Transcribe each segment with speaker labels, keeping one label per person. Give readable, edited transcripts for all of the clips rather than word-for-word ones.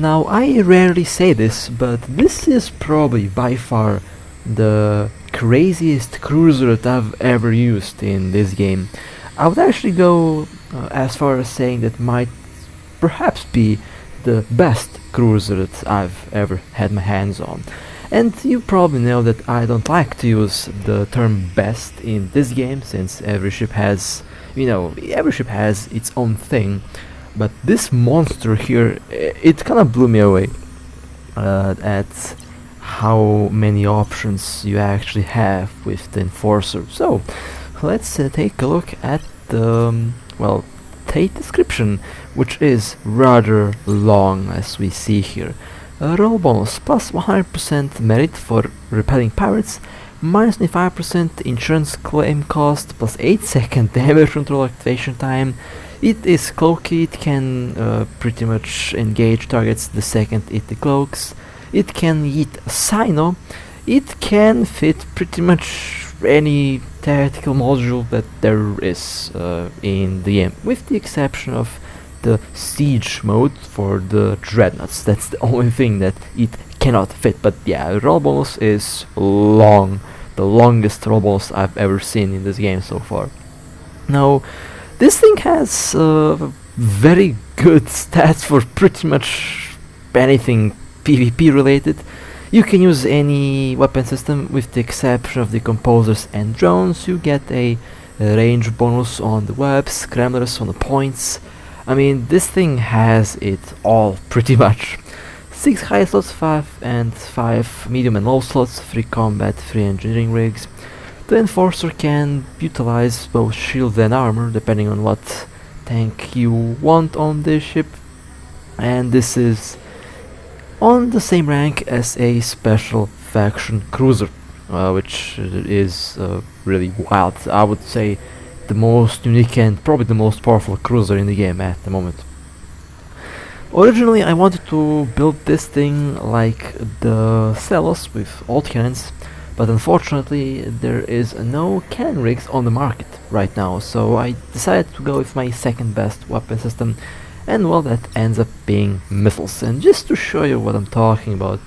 Speaker 1: Now, I rarely say this, but this is probably by far the craziest cruiser that I've ever used in this game. I would actually go as far as saying that might perhaps be the best cruiser that I've ever had my hands on. And you probably know that I don't like to use the term best in this game, since every ship has, every ship has its own thing. But this monster here, it kind of blew me away at how many options you actually have with the Enforcer. So let's take a look at the, trait description, which is rather long, as we see here. Roll bonus plus 100% merit for repelling pirates, minus 25% insurance claim cost, plus 8-second damage control activation time. It is cloaky, it can pretty much engage targets the second it decloaks. It can yeet a Sino. It can fit pretty much any tactical module that there is in the game, with the exception of the siege mode for the dreadnoughts. That's the only thing that it cannot fit. But yeah, roll bonus is long, the longest roll bonus I've ever seen in this game so far. Now, this thing has very good stats for pretty much anything PvP related. You can use any weapon system with the exception of the composers and drones. You get a range bonus on the webs, scramblers on the points. I mean, this thing has it all pretty much. 6 high slots, 5 and 5 medium and low slots, 3 combat, 3 engineering rigs. The Enforcer can utilize both shield and armor depending on what tank you want on this ship, and this is on the same rank as a special faction cruiser, which is really wild. I would say the most unique and probably the most powerful cruiser in the game at the moment. Originally I wanted to build this thing like the Celos with alt cannons, but unfortunately there is no cannon rigs on the market right now, so I decided to go with my second best weapon system, and well, that ends up being missiles. And just to show you what I'm talking about,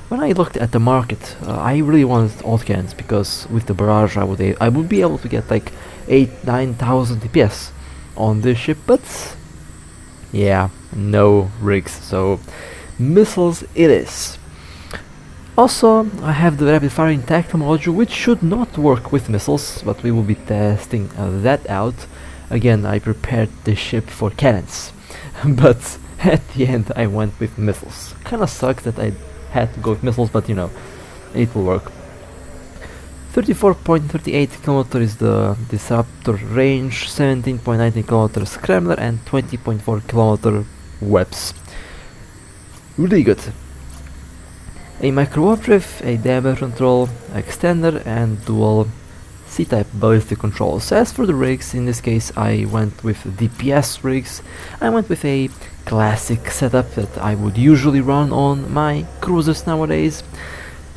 Speaker 1: when I looked at the market, I really wanted alt cannons, because with the barrage I would be able to get like 8,000-9,000 DPS on this ship, but yeah, no rigs, so missiles it is. Also, I have the rapid firing tactical module, which should not work with missiles, but we will be testing that out. Again, I prepared the ship for cannons, but at the end I went with missiles. Kinda sucks that I had to go with missiles, but it will work. 34.38 km is the disruptor range, 17.19 km scrambler, and 20.4 km webs. Really good. A micro warp drift, a damage control, extender, and dual C-type ballistic controls. As for the rigs, in this case I went with DPS rigs. I went with a classic setup that I would usually run on my cruisers nowadays.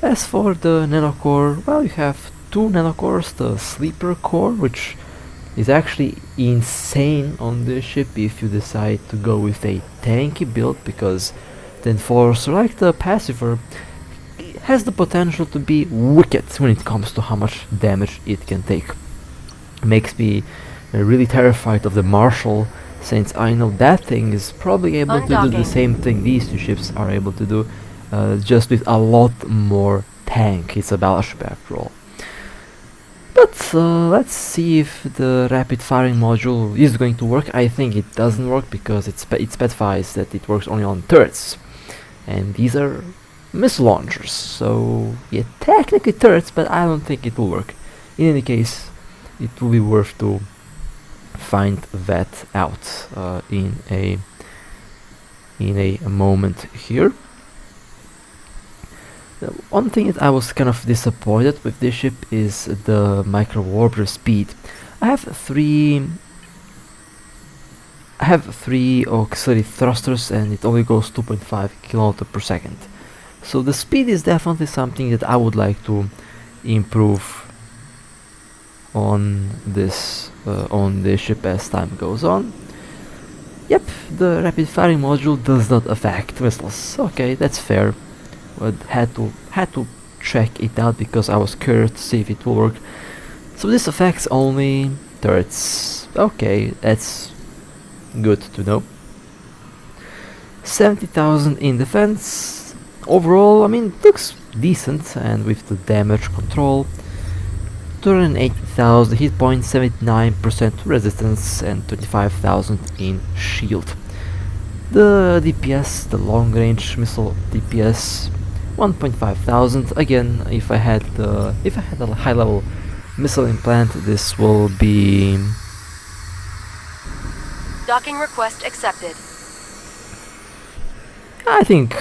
Speaker 1: As for the nanocore, well, you have 2 nanocores, the sleeper core, which is actually insane on this ship if you decide to go with a tanky build, because the Enforcer, like the Pacifier, has the potential to be wicked when it comes to how much damage it can take. Makes me really terrified of the Marshal, since I know that thing is probably able to do the same thing these 2 ships are able to do, just with a lot more tank. It's a battleship after all. But let's see if the rapid firing module is going to work. I think it doesn't work because it specifies that it works only on turrets, and these are missile launchers, so yeah, technically turrets, but I don't think it will work. In any case, it will be worth to find that out in a moment here. The one thing that I was kind of disappointed with this ship is the micro warp speed. I have three auxiliary thrusters, and it only goes 2.5 km per second. So the speed is definitely something that I would like to improve on this ship as time goes on. Yep, the rapid firing module does not affect missiles. Okay, that's fair. But had to check it out because I was curious to see if it will work. So this affects only turrets. Okay, that's good to know. 70,000 in defense. Overall, I mean, looks decent, and with the damage control. 280,000 hit points, 79% resistance, and 25,000 in shield. The DPS, the long range missile DPS, 1.5 thousand. Again, if I had a high level missile implant, this will be.
Speaker 2: Docking request accepted.
Speaker 1: I think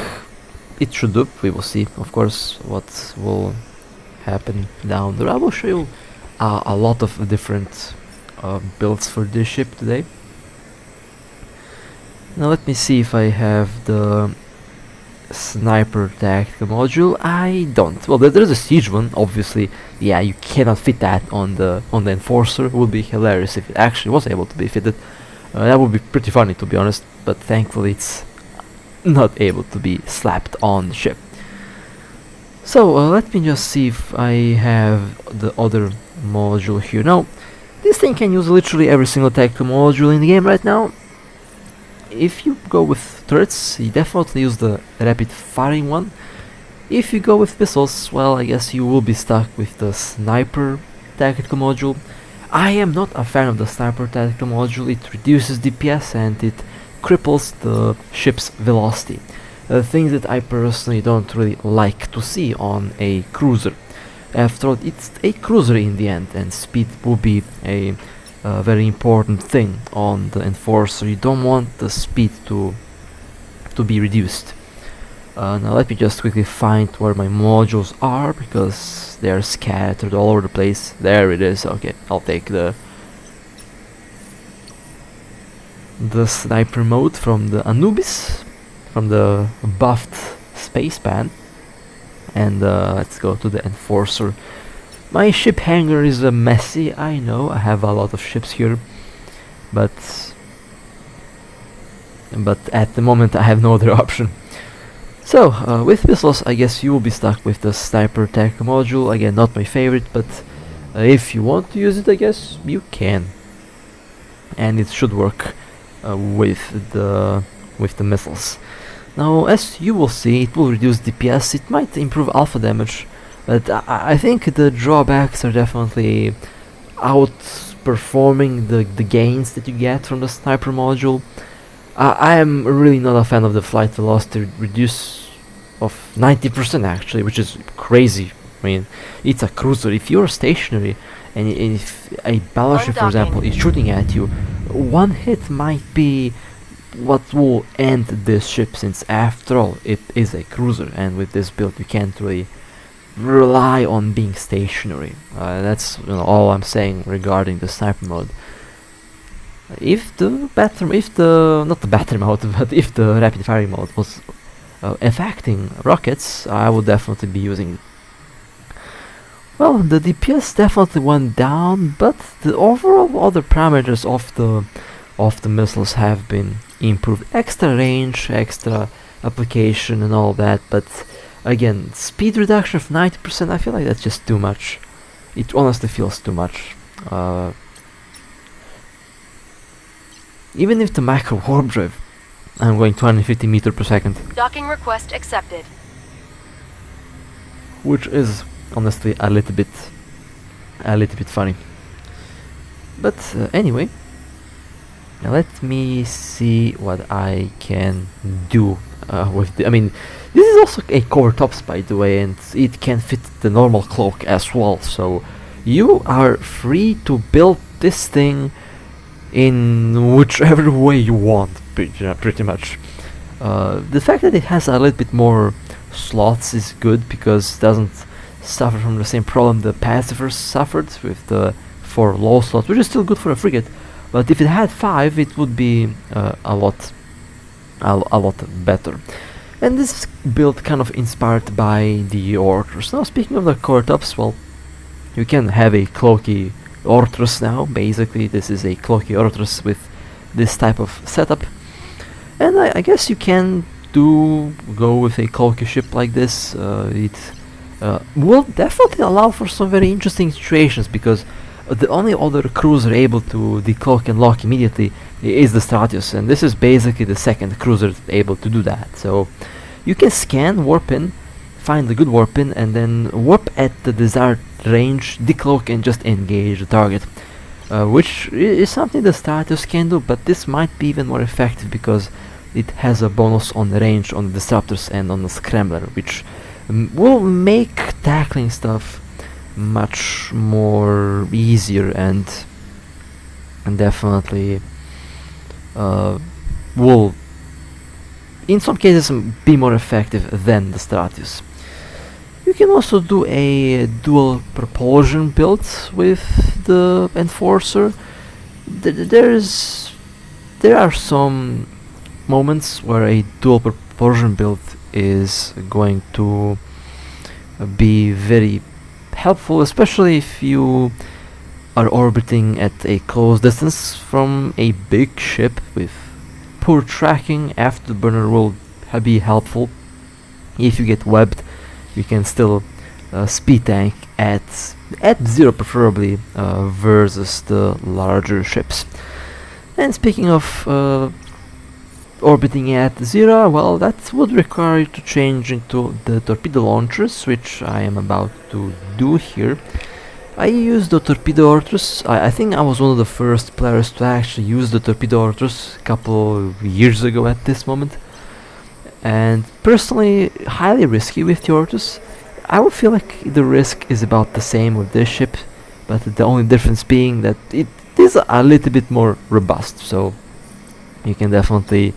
Speaker 1: it should do. We will see, of course, what will happen down there. I will show you a lot of different builds for this ship today. Now let me see if I have the sniper tactical module. I don't. Well, there's a siege one, obviously. Yeah, you cannot fit that on the enforcer. It would be hilarious if it actually was able to be fitted. That would be pretty funny, to be honest, but thankfully it's not able to be slapped on the ship. So let me just see if I have the other module here. Now, this thing can use literally every single tactical module in the game right now. If you go with turrets, you definitely use the rapid firing one. If you go with missiles, well, I guess you will be stuck with the sniper tactical module. I am not a fan of the sniper tactical module. It reduces DPS and it cripples the ship's velocity. Things that I personally don't really like to see on a cruiser. After all, it's a cruiser in the end, and speed will be a very important thing on the enforcer. You don't want the speed to be reduced. Now let me just quickly find where my modules are, because they're scattered all over the place. There it is. Okay, I'll take the sniper mode from the Anubis, from the buffed spacepan, and let's go to the enforcer. My ship hangar is messy, I know. I have a lot of ships here, but at the moment I have no other option. So with missiles, I guess you will be stuck with the sniper tactical module. Again, not my favorite, but if you want to use it, I guess you can, and it should work with the missiles. Now, as you will see, it will reduce DPS. It might improve alpha damage, but I think the drawbacks are definitely outperforming the gains that you get from the sniper module. I am really not a fan of the flight velocity reduce of 90% actually, which is crazy. I mean, it's a cruiser. If you're stationary and if a battleship, for example, is shooting at you, one hit might be what will end this ship, since after all it is a cruiser, and with this build you can't really rely on being stationary. That's all I'm saying regarding the sniper mode. If the not the battery mode, but if the rapid firing mode was affecting rockets, I would definitely be using it. Well, the DPS definitely went down, but the overall other parameters of the missiles have been improved. Extra range, extra application and all that, but again, speed reduction of 90%, I feel like that's just too much. It honestly feels too much. Even if the macro warp drive, I'm going 250 meters per second.
Speaker 2: Docking request accepted.
Speaker 1: Which is honestly a little bit funny. But anyway, now let me see what I can do with the. I mean, this is also a cover tops, by the way, and it can fit the normal cloak as well. So you are free to build this thing in whichever way you want, pretty much. The fact that it has a little bit more slots is good, because it doesn't suffer from the same problem the Pacifers suffered with the 4 low slots, which is still good for a frigate. But if it had 5, it would be a lot better. And this build kind of inspired by the Ortrus. Now, speaking of the core tops, well, you can have a cloaky Ortrus now. Basically, this is a cloaky Ortrus with this type of setup. And I guess you can go with a cloaky ship like this. It will definitely allow for some very interesting situations, because the only other cruiser able to decloak and lock immediately is the Stratius, and this is basically the second cruiser able to do that. So you can scan, warp in, find the good warp in, and then warp at the desired range, decloak, and just engage the target. Which is something the Stratius can do, but this might be even more effective because it has a bonus on the range on the Disruptors and on the Scrambler, which will make tackling stuff much more easier, and definitely will in some cases be more effective than the Stratius. You can also do a dual propulsion build with the Enforcer. There are some moments where a dual propulsion build is going to be very helpful, especially if you are orbiting at a close distance from a big ship with poor tracking. Afterburner will be helpful. If you get webbed, you can still speed tank at 0 preferably, versus the larger ships. And speaking of orbiting at 0, well, that would require you to change into the torpedo launchers, which I am about to do here. I used the torpedo launchers. I think I was one of the first players to actually use the torpedo launchers a couple of years ago at this moment. And personally, highly risky with the Ortus. I would feel like the risk is about the same with this ship, but the only difference being that it is a little bit more robust, so you can definitely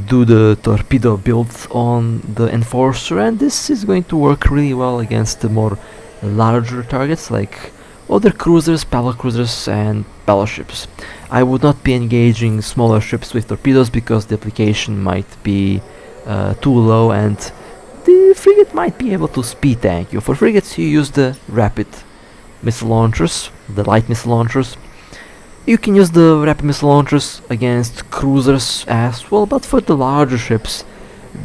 Speaker 1: do the torpedo build on the Enforcer, and this is going to work really well against the more larger targets like other cruisers, battle cruisers, and battleships. I would not be engaging smaller ships with torpedoes because the application might be too low, and the frigate might be able to speed tank you. For frigates, you use the rapid missile launchers, the light missile launchers. You can use the rapid missile launchers against cruisers as well, but for the larger ships,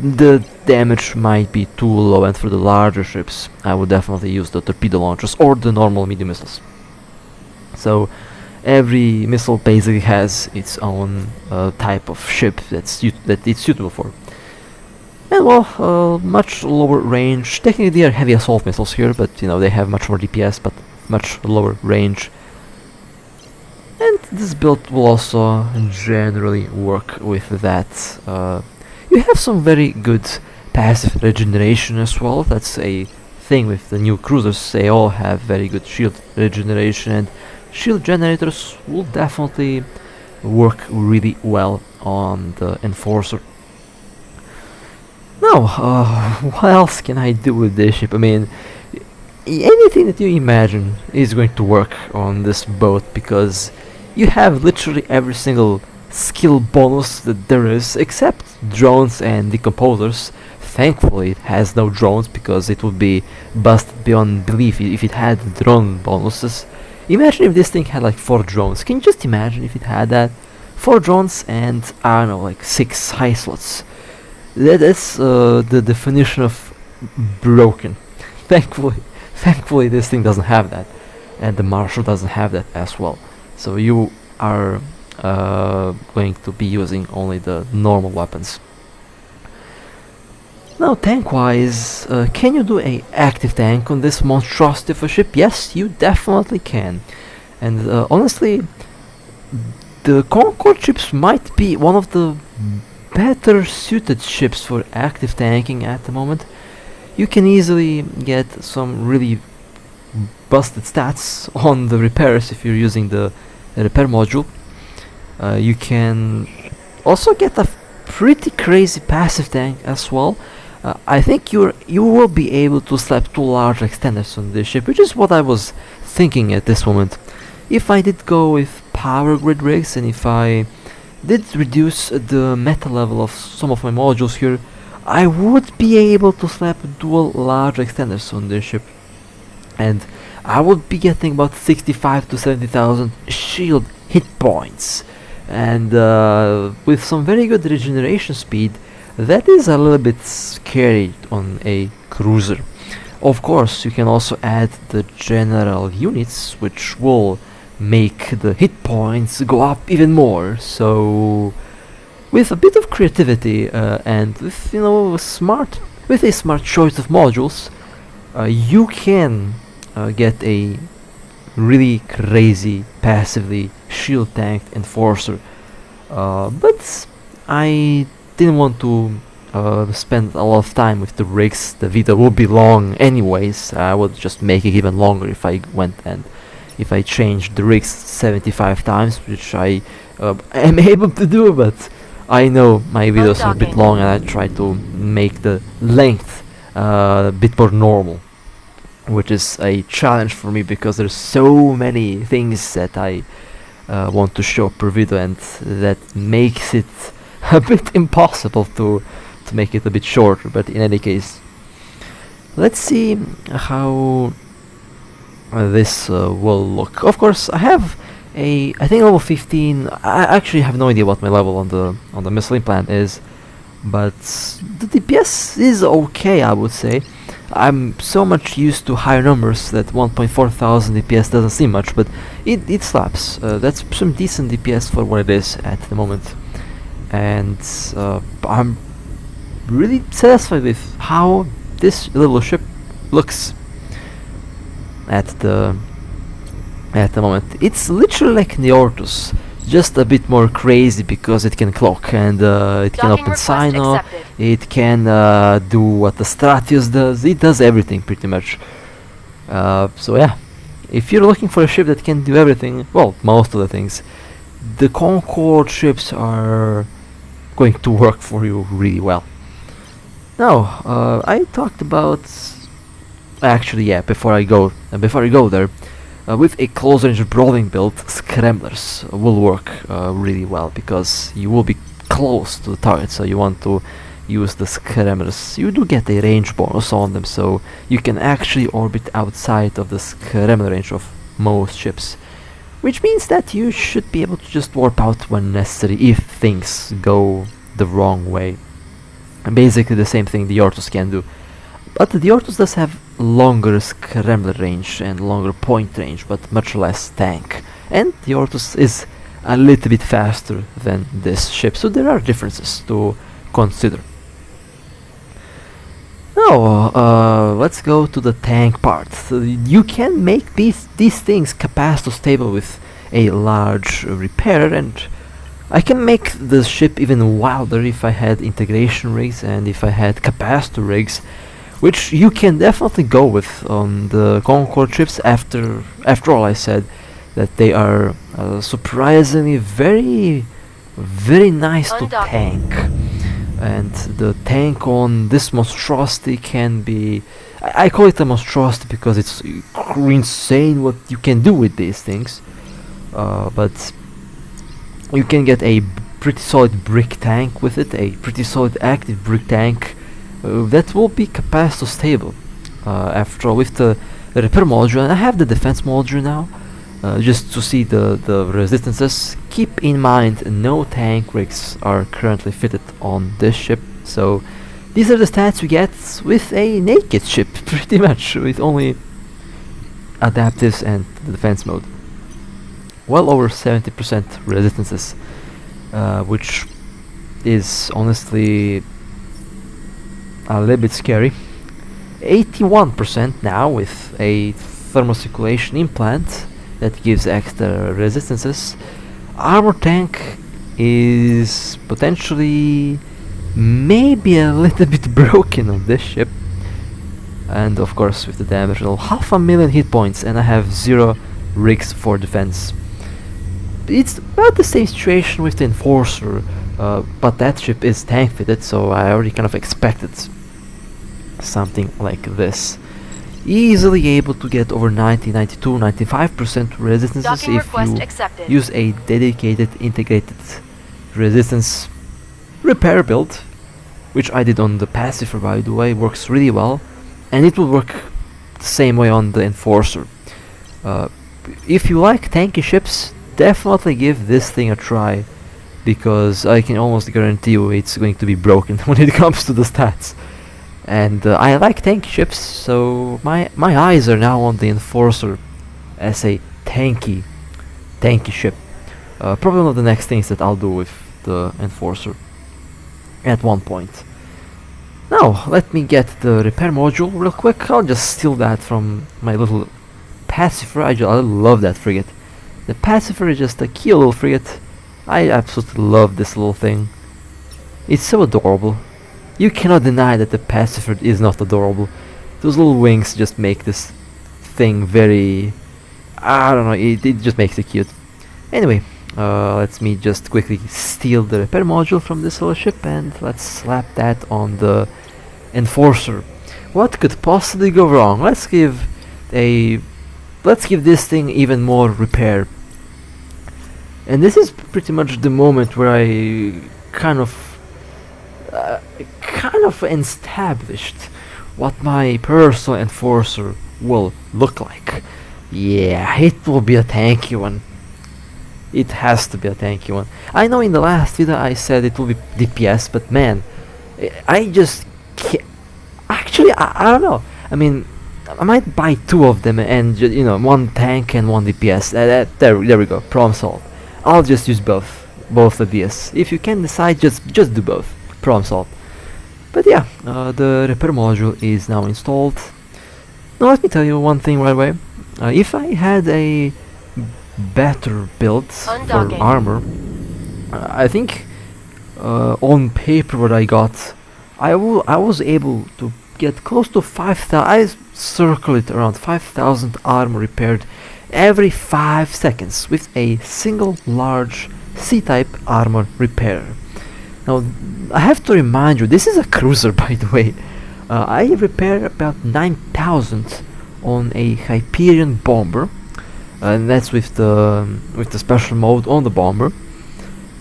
Speaker 1: the damage might be too low, and for the larger ships, I would definitely use the torpedo launchers or the normal medium missiles. So every missile basically has its own type of ship that it's suitable for. And well, much lower range. Technically they are heavy assault missiles here, but you know, they have much more DPS but much lower range. And this build will also generally work with that. You have some very good passive regeneration as well. That's a thing with the new cruisers. They all have very good shield regeneration, and shield generators will definitely work really well on the Enforcer. Now, what else can I do with this ship? I mean, anything that you imagine is going to work on this boat, because you have literally every single skill bonus that there is, except drones and decomposers. Thankfully it has no drones, because it would be busted beyond belief if it had drone bonuses. Imagine if this thing had like 4 drones. Can you just imagine if it had that? 4 drones and, I don't know, like 6 high slots. That's the definition of broken. Thankfully this thing doesn't have that, and the Marshal doesn't have that as well. So you are going to be using only the normal weapons. Now, tank-wise, can you do a active tank on this monstrosity of a ship? Yes, you definitely can. And honestly, the Concord ships might be one of the better suited ships for active tanking at the moment. You can easily get some really busted stats on the repairs if you're using the repair module. You can also get a pretty crazy passive tank as well. I think you will be able to slap 2 large extenders on this ship, which is what I was thinking at this moment. If I did go with power grid rigs, and if I did reduce the meta level of some of my modules here, I would be able to slap dual large extenders on this ship, and I would be getting about 65 to 70,000 shield hit points, and with some very good regeneration speed, that is a little bit scary on a cruiser. Of course, you can also add the general units, which will make the hit points go up even more. So, with a bit of creativity and with with a smart choice of modules, you can get a really crazy passively shield tanked enforcer. But I didn't want to spend a lot of time with the rigs. The video will be long anyways. I would just make it even longer if I went and if I changed the rigs 75 times, which I am able to do, but I know my videos are a bit long and I try to make the length a bit more normal, which is a challenge for me because there's so many things that I want to show per video, and that makes it a bit impossible to make it a bit shorter. But in any case, let's see how this will look. Of course, I have I think level 15. I actually have no idea what my level on the missile implant is, but the DPS is okay, I would say. I'm so much used to higher numbers that 1.4 thousand DPS doesn't seem much, but it slaps. That's some decent DPS for what it is at the moment, and I'm really satisfied with how this little ship looks at the moment. It's literally like Neortus, just a bit more crazy because it can clock and it can open Sino, it can do what the Stratius does, it does everything pretty much. So yeah, if you're looking for a ship that can do everything, well, most of the things, the CONCORD ships are going to work for you really well. Now, I talked about, actually yeah, before I go there, with a close range brawling build, scramblers will work really well because you will be close to the target, so you want to use the scramblers. You do get a range bonus on them, so you can actually orbit outside of the scrambler range of most ships, which means that you should be able to just warp out when necessary if things go the wrong way. And basically the same thing the Ortus can do. But the Ortus does have longer scrambler range and longer point range, but much less tank. And the Ortus is a little bit faster than this ship, so there are differences to consider. Now, let's go to the tank part. So you can make these things capacitor stable with a large repairer, and I can make the ship even wilder if I had integration rigs and if I had capacitor rigs, which you can definitely go with on the CONCORD ships. After all, I said that they are surprisingly very nice to tank, and the tank on this monstrosity can be, I call it a monstrosity because it's insane what you can do with these things, but you can get a pretty solid brick tank with it, a pretty solid active brick tank that will be capacitor stable. After all, with the repair module, and I have the defense module now, just to see the resistances. Keep in mind, no tank rigs are currently fitted on this ship, so these are the stats you get with a naked ship, pretty much, with only adaptives and the defense mode. Well over 70% resistances, which is honestly a little bit scary. 81% now with a thermocirculation implant that gives extra resistances. Armor tank is potentially maybe a little bit broken on this ship, and of course with the damage, 500,000 hit points, and I have 0 rigs for defense. It's about the same situation with the Enforcer, but that ship is tank fitted, so I already kind of expected something like this. Easily able to get over 90, 92, 95% resistances if you use a dedicated integrated resistance repair build, which I did on the pacifier, by the way. Works really well, and it will work the same way on the Enforcer. If you like tanky ships, definitely give this thing a try because I can almost guarantee you it's going to be broken when it comes to the stats. And I like tanky ships, so my eyes are now on the Enforcer as a tanky ship. Probably one of the next things that I'll do with the Enforcer at one point. Now, let me get the repair module real quick. I'll just steal that from my little Pacifier. I love that frigate. The Pacifier is just a cute little frigate. I absolutely love this little thing. It's so adorable. You cannot deny that the Pacifier is not adorable. Those little wings just make this thing very... I don't know, it just makes it cute. Anyway, let me just quickly steal the repair module from this little ship and let's slap that on the Enforcer. What could possibly go wrong? Let's give this thing even more repair. And this is pretty much the moment where I kind of established what my personal Enforcer will look like. Yeah, it will be a tanky one. It has to be a tanky one. I know in the last video I said it will be DPS, but man, I just can't. Actually, I don't know. I mean, I might buy two of them and one tank and one DPS. There we go. Problem solved. I'll just use both the DS. If you can decide, just do both. Problem solved. But yeah, the repair module is now installed. Now let me tell you one thing right away. If I had a better build for armor, I think on paper what I got, I was able to get close to 5,000. I circle it around 5,000 armor repaired every 5 seconds with a single large C-type armor repair. Now I have to remind you, this is a cruiser by the way. I repair about 9,000 on a Hyperion bomber, and that's with the special mode on the bomber.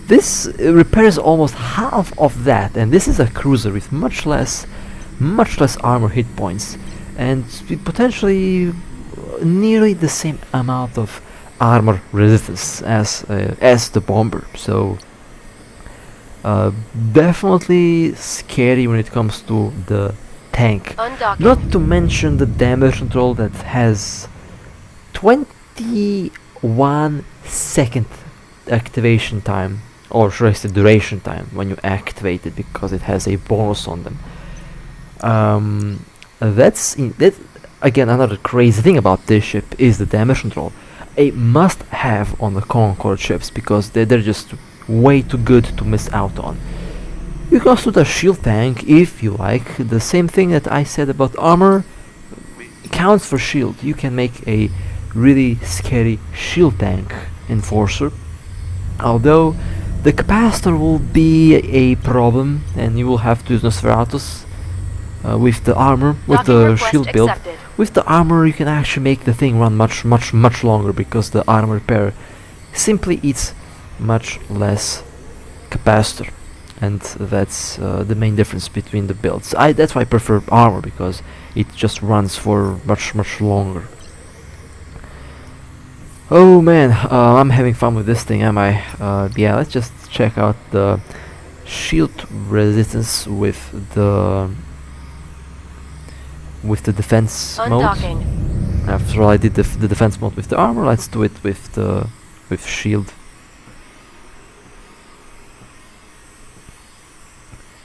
Speaker 1: This repairs almost half of that, and this is a cruiser with much less armor hit points, and potentially nearly the same amount of armor resistance as the bomber. So definitely scary when it comes to the tank. Not to mention the damage control that has 21 second activation time, or should I say duration time, when you activate it, because it has a bonus on them. That's again another crazy thing about this ship is the damage control. A must have on the CONCORD ships, because they're just way too good to miss out on. You can also do the shield tank if you like. The same thing that I said about armor counts for shield. You can make a really scary shield tank Enforcer, although the capacitor will be a problem and you will have to use Nosferatus with the armor, with the shield build. With the armor you can actually make the thing run much longer, because the armor repair simply eats much less capacitor, and that's the main difference between the builds. That's why I prefer armor, because it just runs for much longer. Oh man, I'm having fun with this thing, am I? Yeah, let's just check out the shield resistance with the defense mode. After all, I did the defense mode with the armor. Let's do it with shield.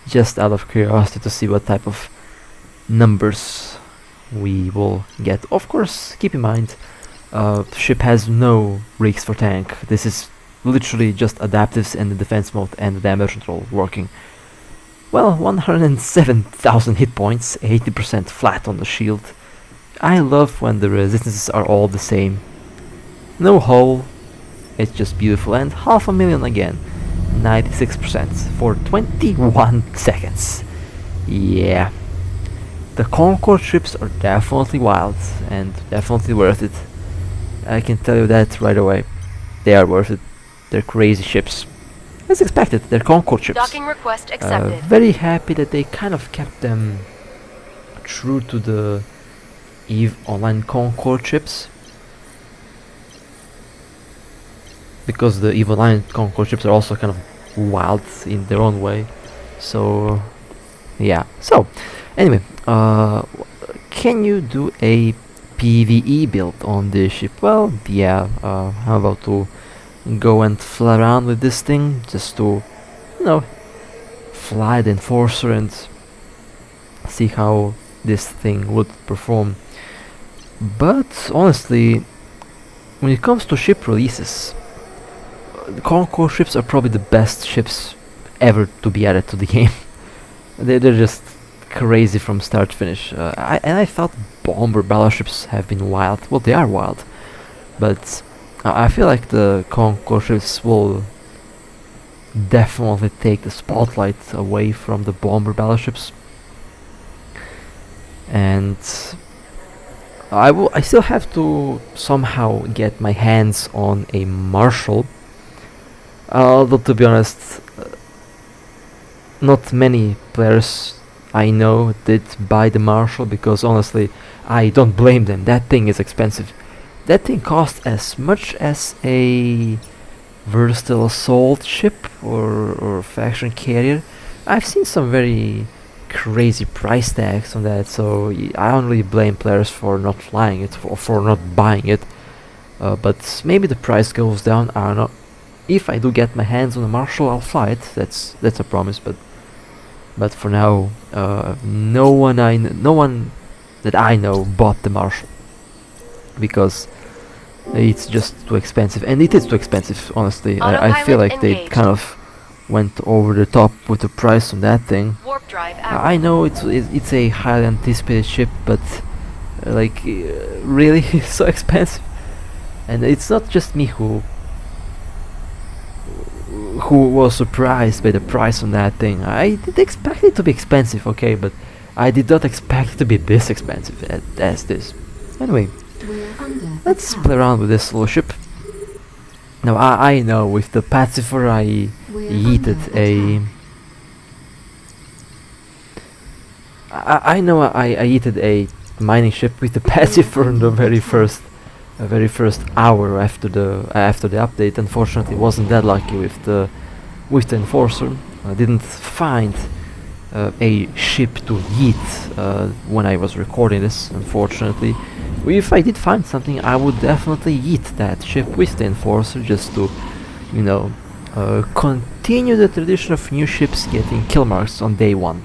Speaker 1: Just out of curiosity to see what type of numbers we will get. Of course, keep in mind, ship has no rigs for tank. This is literally just adaptives and the defense mode and the damage control working. Well, 107,000 hit points, 80% flat on the shield. I love when the resistances are all the same. No hull, it's just beautiful, and 500,000 again. 96% for 21 seconds. Yeah. The CONCORD ships are definitely wild and definitely worth it. I can tell you that right away. They are worth it. They're crazy ships. As expected, they're CONCORD ships.
Speaker 2: Docking request accepted.
Speaker 1: Very happy that they kind of kept them true to the EVE Online CONCORD ships, because the EVE Online CONCORD ships are also kind of wild in their own way. So yeah. So anyway, can you do a PvE build on this ship? Well, yeah. I'm about to go and fly around with this thing just to, you know, fly the Enforcer and see how this thing would perform. But honestly, when it comes to ship releases, the CONCORD ships are probably the best ships ever to be added to the game. They're just crazy from start to finish. I thought bomber battleships have been wild. Well, they are wild, but I feel like the CONCORD ships will definitely take the spotlight away from the bomber battleships. And I still have to somehow get my hands on a Marshal. Although to be honest, not many players I know did buy the Marshal, because honestly, I don't blame them. That thing is expensive. That thing costs as much as a versatile assault ship or faction carrier. I've seen some very crazy price tags on that, so I don't really blame players for not flying it or for not buying it. But maybe the price goes down. I don't know. If I do get my hands on a Marshal, I'll fly it. That's a promise. But for now, no one that I know bought the Marshal because it's just too expensive, and it is too expensive. Honestly, I feel like they kind of went over the top with the price on that thing.
Speaker 2: Warp drive
Speaker 1: I know it's a highly anticipated ship, but really it's so expensive. And it's not just me who was surprised by the price on that thing. I did expect it to be expensive, okay, but I did not expect it to be this expensive as this. Anyway, let's play around with this little ship. Now I know with the Pacifier I yeeted a... I know I yeeted a mining ship with the Pacifier in the very first hour after the update. Unfortunately, wasn't that lucky with the Enforcer. I didn't find a ship to yeet when I was recording this, unfortunately. If I did find something, I would definitely yeet that ship with the Enforcer just to, you know, continue the tradition of new ships getting kill marks on day one.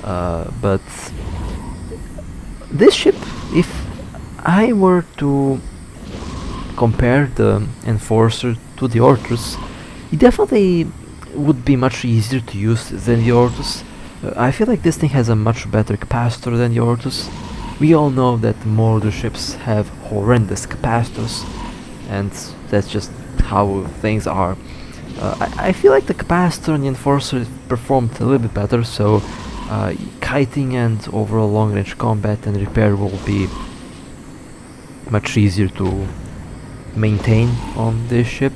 Speaker 1: But this ship, if I were to compare the Enforcer to the Ortus, it definitely would be much easier to use than the Ortus. I feel like this thing has a much better capacitor than the Ortus. We all know that Mordor ships have horrendous capacitors, and that's just how things are. I feel like the capacitor on the Enforcer performed a little bit better, so kiting and overall long-range combat and repair will be much easier to maintain on this ship.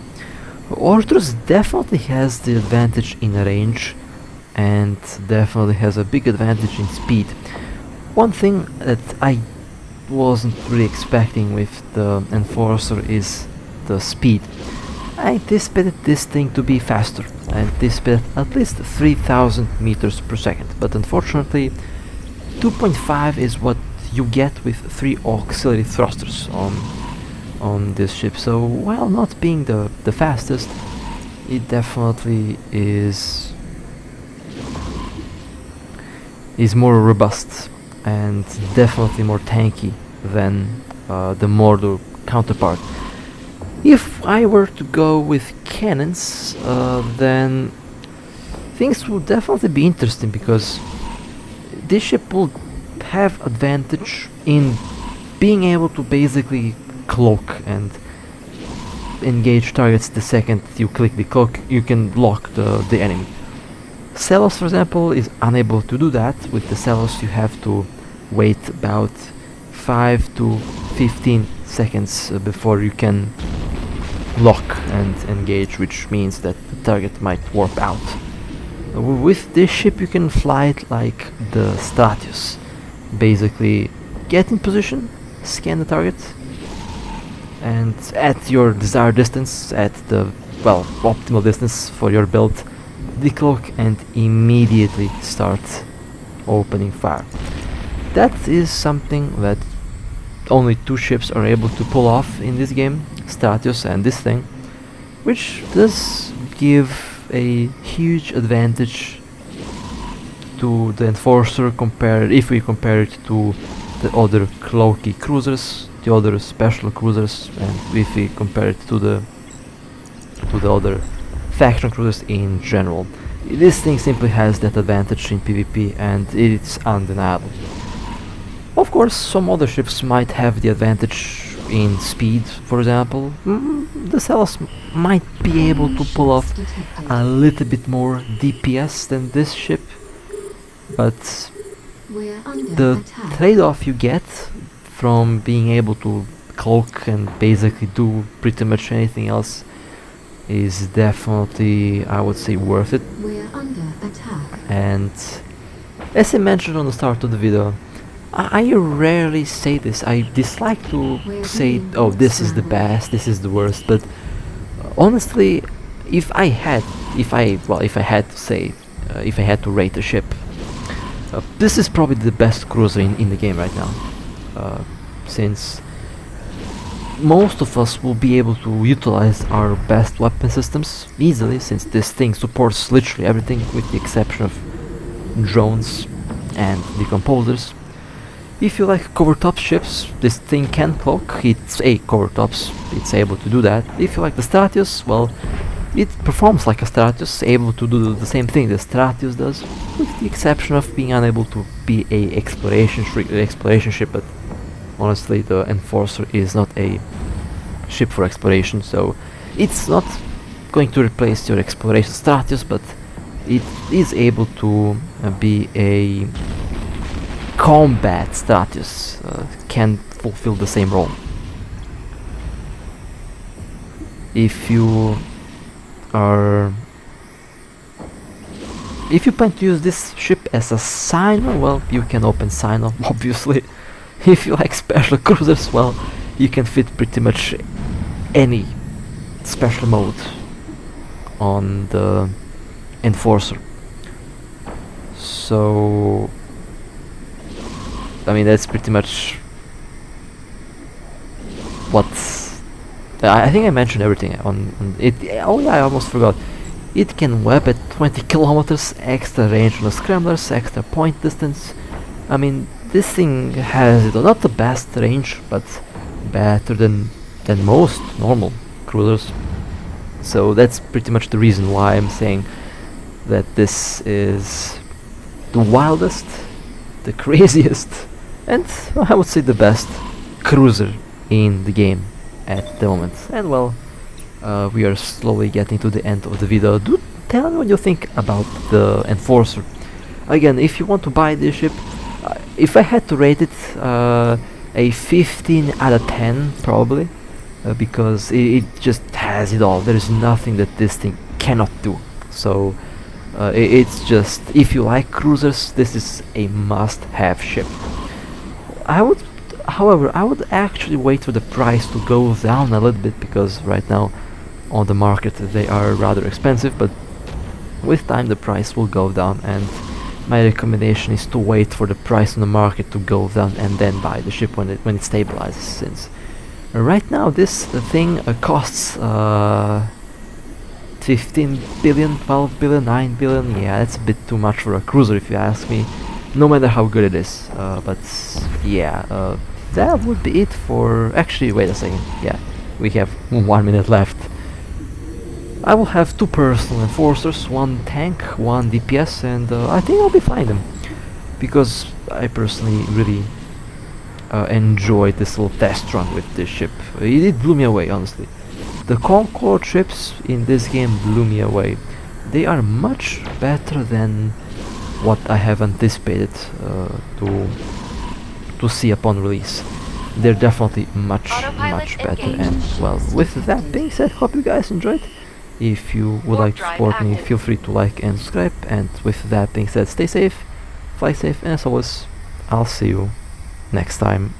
Speaker 1: Ortus definitely has the advantage in range and definitely has a big advantage in speed. One thing that I wasn't really expecting with the Enforcer is the speed. I anticipated this thing to be faster. I anticipated at least 3000 meters per second, but unfortunately 2.5 is what you get with 3 auxiliary thrusters on this ship. So while not being the fastest, it definitely is more robust and definitely more tanky than the Mordor counterpart. If I were to go with cannons, then things would definitely be interesting, because this ship will have advantage in being able to basically cloak and engage targets the second you click the cloak. You can lock the enemy. Celos, for example, is unable to do that. With the Celos you have to wait about 5 to 15 seconds before you can lock and engage, which means that the target might warp out. With this ship you can fly it like the Stratius. Basically get in position, scan the target, and at your desired distance, at the well, optimal distance for your build, decloak and immediately start opening fire. That is something that only two ships are able to pull off in this game, Stratius and this thing, which does give a huge advantage to the Enforcer if we compare it to the other cloaky cruisers, the other special cruisers, and if we compare it to the other faction cruisers in general. This thing simply has that advantage in PvP and it's undeniable. Of course, some other ships might have the advantage in speed, for example. The Celos might be able to pull off a little bit more DPS than this ship, but the trade-off you get from being able to cloak and basically do pretty much anything else is definitely, I would say, worth it. And as I mentioned on the start of the video, I rarely say this. I dislike to say, oh, this is the best, this is the worst, but honestly, if I had to rate a ship, this is probably the best cruiser in the game right now, since most of us will be able to utilize our best weapon systems easily, since this thing supports literally everything with the exception of drones and decomposers. If you like cover-top ships, this thing can cloak. It's a cover-tops, it's able to do that. If you like the Stratius, well, it performs like a Stratius, able to do the same thing the Stratius does, with the exception of being unable to be a exploration ship, but honestly the Enforcer is not a ship for exploration, so it's not going to replace your exploration Stratius, but it is able to be a combat Stratius, can fulfill the same role. If you plan to use this ship as a Sino, well, you can open Sino, obviously. If you like special cruisers, well, you can fit pretty much any special mode on the Enforcer. So, I mean, that's pretty much what I think I mentioned everything on it. Oh yeah, I almost forgot. It can web at 20 kilometers, extra range on the scramblers, extra point distance. I mean, this thing has not the best range, but better than most normal cruisers. So that's pretty much the reason why I'm saying that this is the wildest, the craziest, and I would say the best cruiser in the game at the moment. And well, we are slowly getting to the end of the video. Do tell me what you think about the Enforcer. Again, if you want to buy this ship, if I had to rate it, a 15 out of 10 probably, because it just has it all. There is nothing that this thing cannot do. So it's just, if you like cruisers, this is a must-have ship. However, I would actually wait for the price to go down a little bit, because right now on the market they are rather expensive, but with time the price will go down, and my recommendation is to wait for the price on the market to go down and then buy the ship when it stabilizes, since right now this thing costs 15 billion, 12 billion, 9 billion. Yeah, that's a bit too much for a cruiser if you ask me, no matter how good it is. But yeah, that would be it for... Actually, wait a second. Yeah, we have 1 minute left. I will have two personal Enforcers, one tank, one DPS, and I think I'll be fine them, because I personally really enjoyed this little test run with this ship. It blew me away, honestly. The CONCORD ships in this game blew me away. They are much better than what I have anticipated to see upon release. They're definitely much better. And well, with that being said, hope you guys enjoyed. If you would like to support me, feel free to like and subscribe. And with that being said, stay safe, fly safe, and as always, I'll see you next time.